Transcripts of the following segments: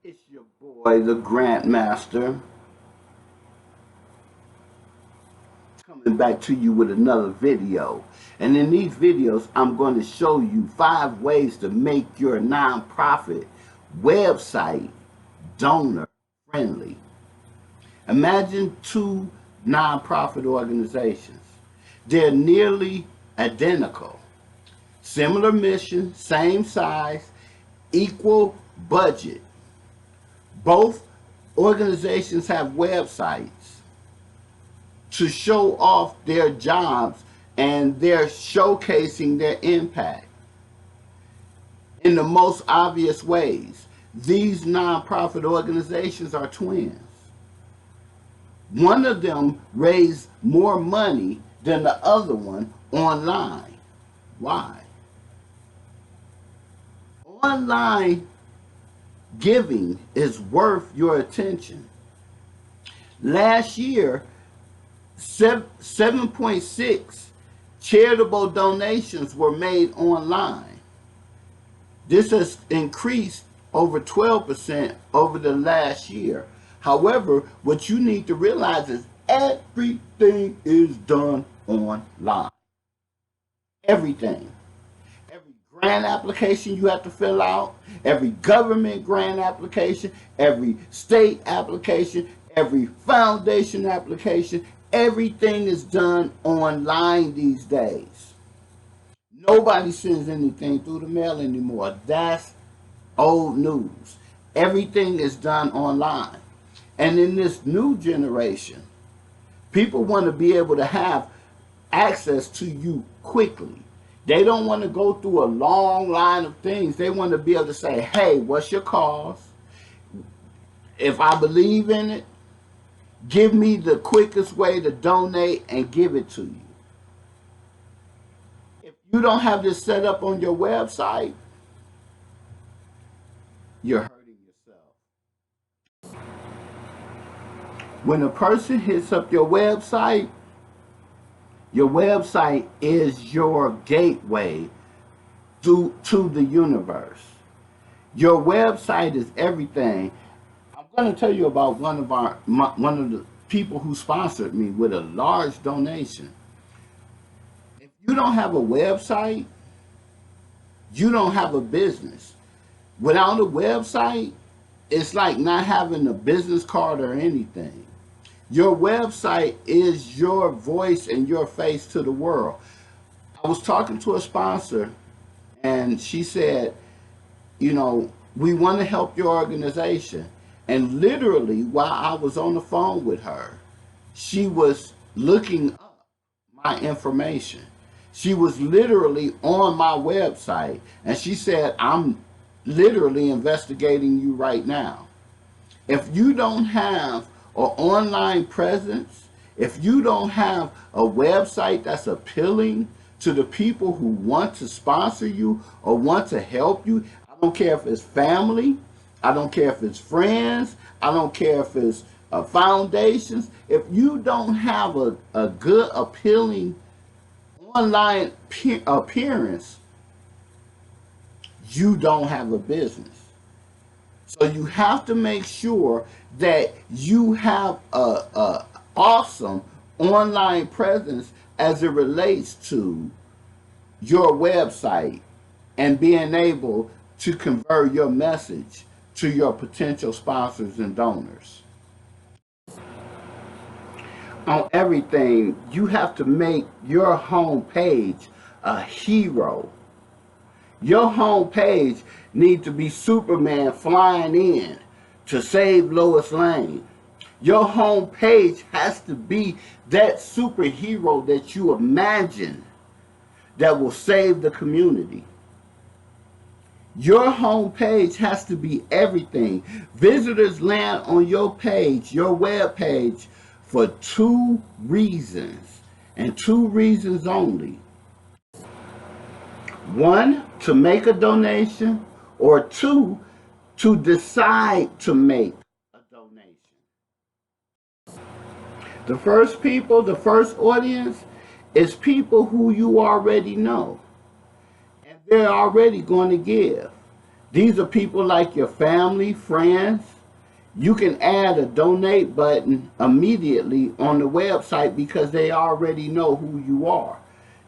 It's your boy, the Grandmaster, coming back to you with another video. And in these videos, I'm going to show you 5 ways to make your nonprofit website donor friendly. Imagine 2 nonprofit organizations. They're nearly identical. Similar mission, same size, equal budget. Both organizations have websites to show off their jobs, and they're showcasing their impact in the most obvious ways. These nonprofit organizations are twins. One of them raised more money than the other one online. Why? Online giving is worth your attention. Last year, 7.6 charitable donations were made online. This has increased over 12% over the last year. However, what you need to realize is everything is done online. Everything. Every grant application you have to fill out, every government grant application, every state application, every foundation application, everything is done online these days. Nobody sends anything through the mail anymore. That's old news. Everything is done online. And in this new generation, people want to be able to have access to you quickly. They don't want to go through a long line of things. They want to be able to say, hey, what's your cause? If I believe in it, give me the quickest way to donate and give it to you. If you don't have this set up on your website, you're hurting yourself. When a person hits up your website is your gateway to the universe. Your website is everything. I'm going to tell you about one of the people who sponsored me with a large donation. If you don't have a website, you don't have a business. Without a website, it's like not having a business card or anything. Your website is your voice and your face to the world. I was talking to a sponsor, and she said, you know, we want to help your organization. And literally, while I was on the phone with her, she was looking up my information. She was literally on my website, and she said, I'm literally investigating you right now. If you don't have an online presence, if you don't have a website that's appealing to the people who want to sponsor you or want to help you, I don't care if it's family, I don't care if it's friends, I don't care if it's foundations. If you don't have a good, appealing online appearance, you don't have a business. So you have to make sure that you have a awesome online presence as it relates to your website and being able to convert your message to your potential sponsors and donors. On everything, you have to make your home page a hero. Your home page needs to be Superman flying in to save Lois Lane. Your home page has to be that superhero that you imagine that will save the community. Your home page has to be everything. Visitors land on your page, your web page, for 2 reasons, and 2 reasons only. 1, to make a donation, or 2, to decide to make a donation. The first people, the first audience, is people who you already know. And they're already going to give. These are people like your family, friends. You can add a donate button immediately on the website because they already know who you are.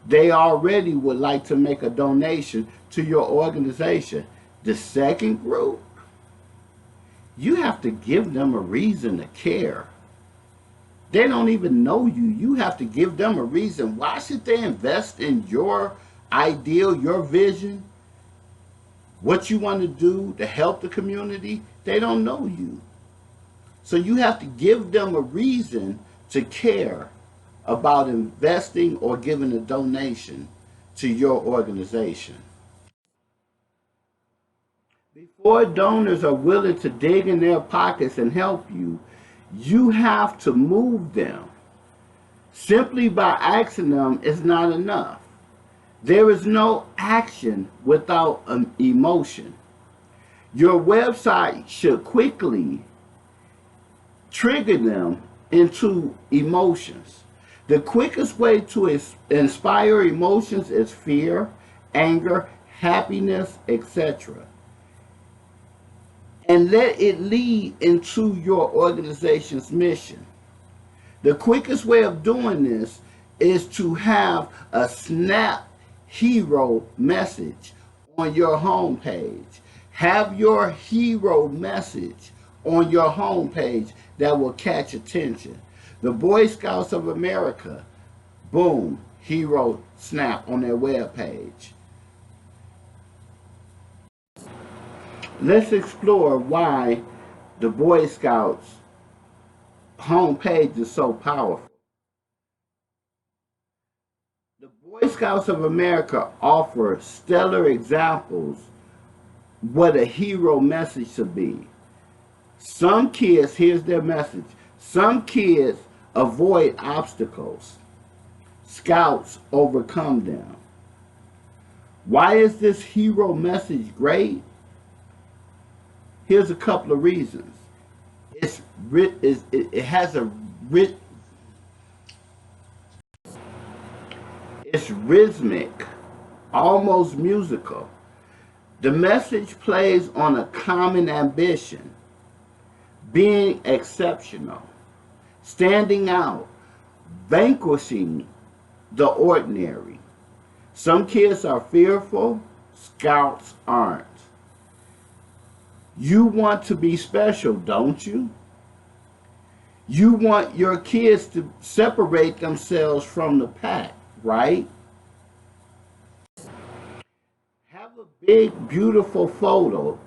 They already would like to make a donation to your organization. The second group, you have to give them a reason to care. They don't even know you. You have to give them a reason. Why should they invest in your ideal, your vision, what you want to do to help the community? They don't know you. So you have to give them a reason to care about investing or giving a donation to your organization. Before donors are willing to dig in their pockets and help you, you have to move them. Simply by asking them is not enough. There is no action without an emotion. Your website should quickly trigger them into emotions. The quickest way to inspire emotions is fear, anger, happiness, etc. And let it lead into your organization's mission. The quickest way of doing this is to have a snap hero message on your homepage. Have your hero message on your homepage that will catch attention. The Boy Scouts of America, boom, hero snap on their webpage. Let's explore why the Boy Scouts homepage is so powerful. The Boy Scouts of America offer stellar examples what a hero message should be. Some kids, here's their message. Some kids avoid obstacles. Scouts overcome them. Why is this hero message great? Here's a couple of reasons. It has a it's rhythmic, almost musical. The message plays on a common ambition, being exceptional, standing out, vanquishing the ordinary. Some kids are fearful, scouts aren't. You want to be special, don't you? You want your kids to separate themselves from the pack, right? Have a big, beautiful photo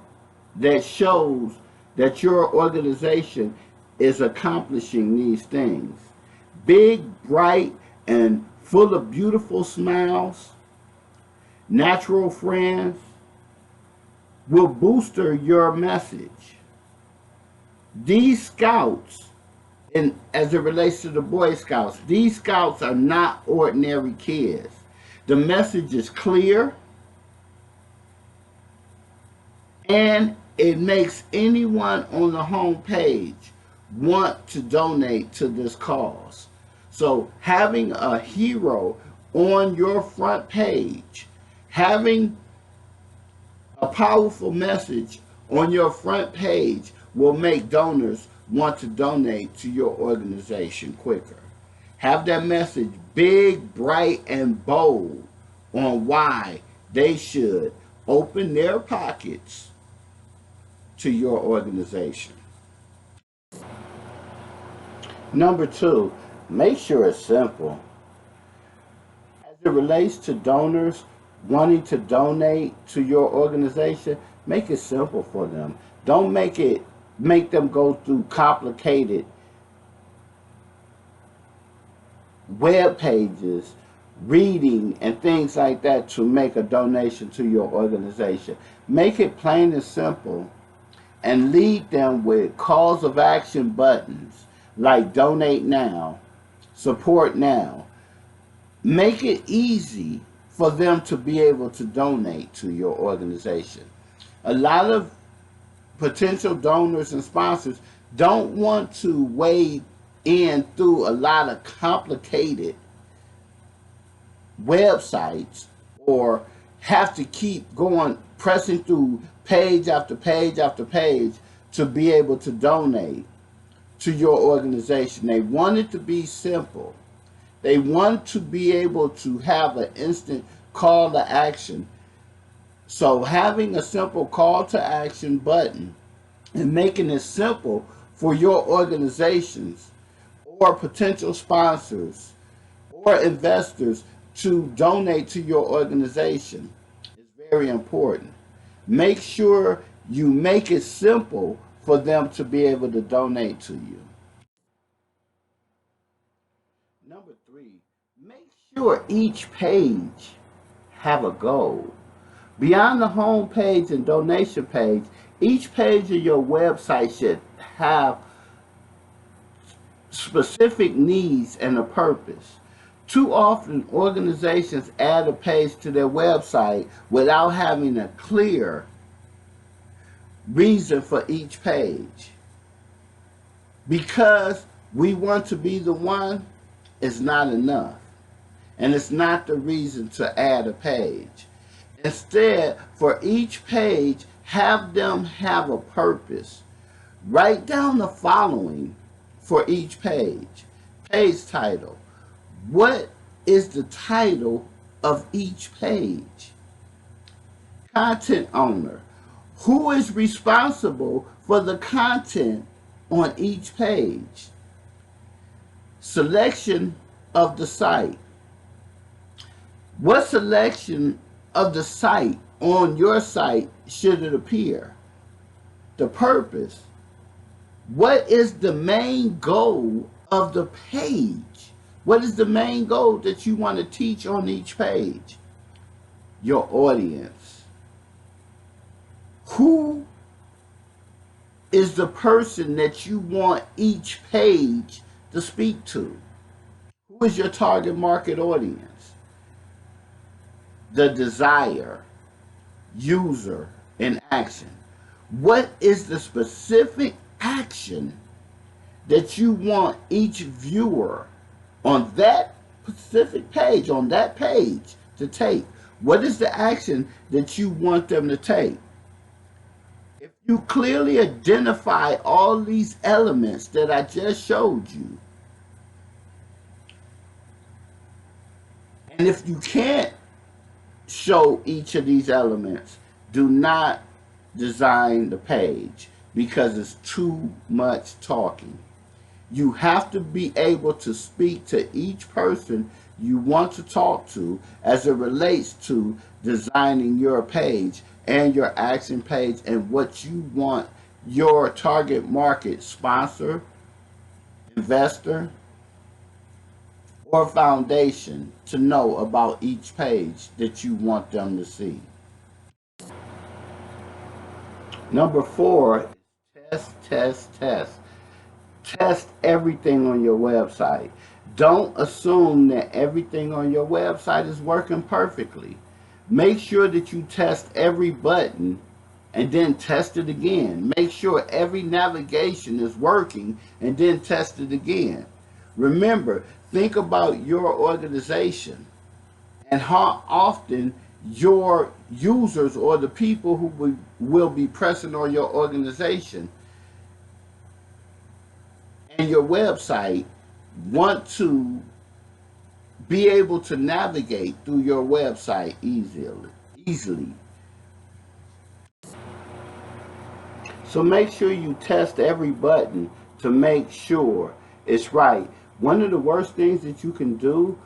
that shows that your organization is accomplishing these things. Big, bright, and full of beautiful smiles, natural friends, will booster your message. These scouts, and as it relates to the Boy Scouts, these scouts are not ordinary kids. The message is clear, and it makes anyone on the home page want to donate to this cause. So having a hero on your front page, having a powerful message on your front page will make donors want to donate to your organization quicker. Have that message big, bright, and bold on why they should open their pockets to your organization. Number two, make sure it's simple. As it relates to donors wanting to donate to your organization, make it simple for them. Don't make them go through complicated web pages, reading and things like that to make a donation to your organization. Make it plain and simple and lead them with calls of action buttons like donate now, support now. Make it easy for them to be able to donate to your organization. A lot of potential donors and sponsors don't want to wade in through a lot of complicated websites or have to keep going, pressing through page after page after page to be able to donate to your organization. They want it to be simple. They want to be able to have an instant call to action. So having a simple call to action button and making it simple for your organizations or potential sponsors or investors to donate to your organization is very important. Make sure you make it simple for them to be able to donate to you. Number three, make sure each page have a goal. Beyond the home page and donation page, each page of your website should have specific needs and a purpose. Too often, organizations add a page to their website without having a clear reason for each page. Because we want to be the one is not enough. And it's not the reason to add a page. Instead, for each page, have them have a purpose. Write down the following for each page. Page title. What is the title of each page? Content owner. Who is responsible for the content on each page? Selection of the site. What selection of the site on your site should it appear? The purpose. What is the main goal of the page? What is the main goal that you want to teach on each page? Your audience. Who is the person that you want each page to speak to? Who is your target market audience? The desire, user, and action. What is the specific action that you want each viewer on that specific page, to take? What is the action that you want them to take? If you clearly identify all these elements that I just showed you, and if you can't show each of these elements, do not design the page because it's too much talking. You have to be able to speak to each person you want to talk to as it relates to designing your page and your action page and what you want your target market sponsor, investor, or foundation to know about each page that you want them to see. Number 4 is test. Test everything on your website. Don't assume that everything on your website is working perfectly. Make sure that you test every button and then test it again. Make sure every navigation is working and then test it again. Remember, think about your organization and how often your users or the people who will be pressing on your organization and your website want to be able to navigate through your website easily. So make sure you test every button to make sure it's right. One of the worst things that you can do,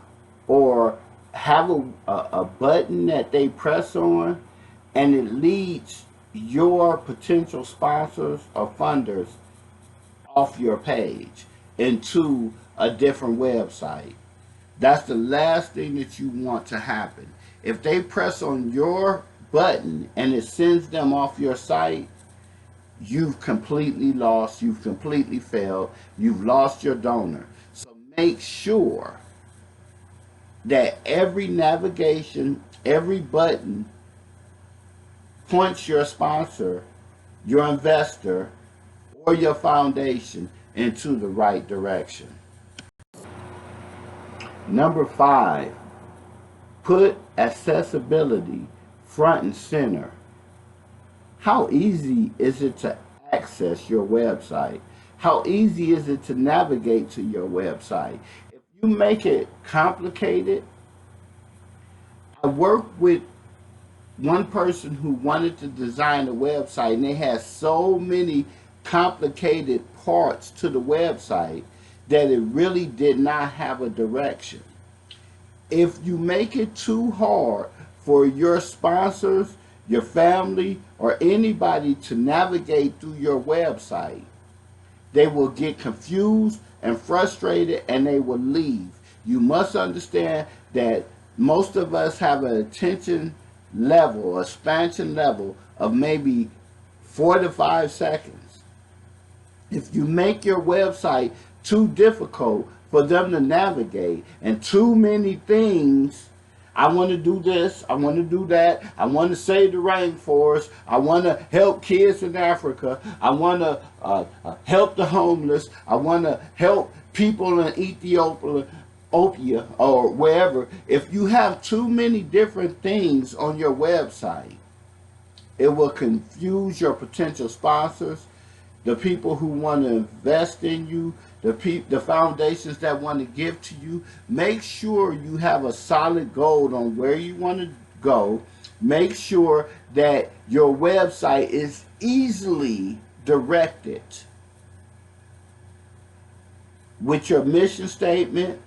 or have a button that they press on and it leads your potential sponsors or funders off your page into a different website. That's the last thing that you want to happen. If they press on your button and it sends them off your site, you've completely lost, you've completely failed, you've lost your donor. So make sure that every navigation, every button points your sponsor, your investor, or your foundation into the right direction. Number 5, put accessibility front and center. How easy is it to access your website? How easy is it to navigate to your website? If you make it complicated, I worked with one person who wanted to design a website, and they had so many complicated parts to the website that it really did not have a direction. If you make it too hard for your sponsors, your family, or anybody to navigate through your website, they will get confused and frustrated and they will leave. You must understand that most of us have an attention level, expansion level of maybe 4 to 5 seconds. If you make your website too difficult for them to navigate and too many things, I want to do this, I want to do that, I want to save the rainforest, I want to help kids in Africa, I want to help the homeless, I want to help people in Ethiopia or wherever. If you have too many different things on your website, it will confuse your potential sponsors, the people who want to invest in you, the foundations that want to give to you. Make sure you have a solid goal on where you want to go. Make sure that your website is easily directed with your mission statement,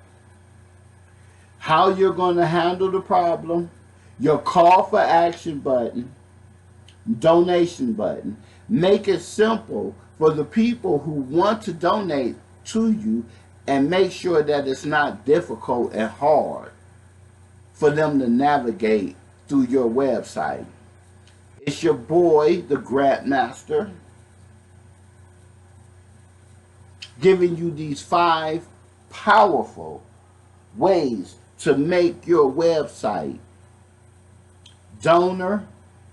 how you're going to handle the problem, your call for action button, donation button. Make it simple for the people who want to donate to you, and make sure that it's not difficult and hard for them to navigate through your website. It's your boy, the Grantmaster, giving you these 5 powerful ways to make your website donor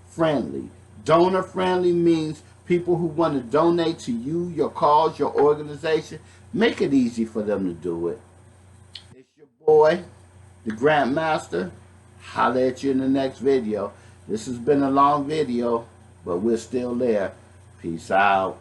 friendly. Donor friendly means people who want to donate to you, your cause, your organization. Make it easy for them to do it. It's your boy, the Grantmaster. Holla at you in the next video. This has been a long video, but we're still there. Peace out.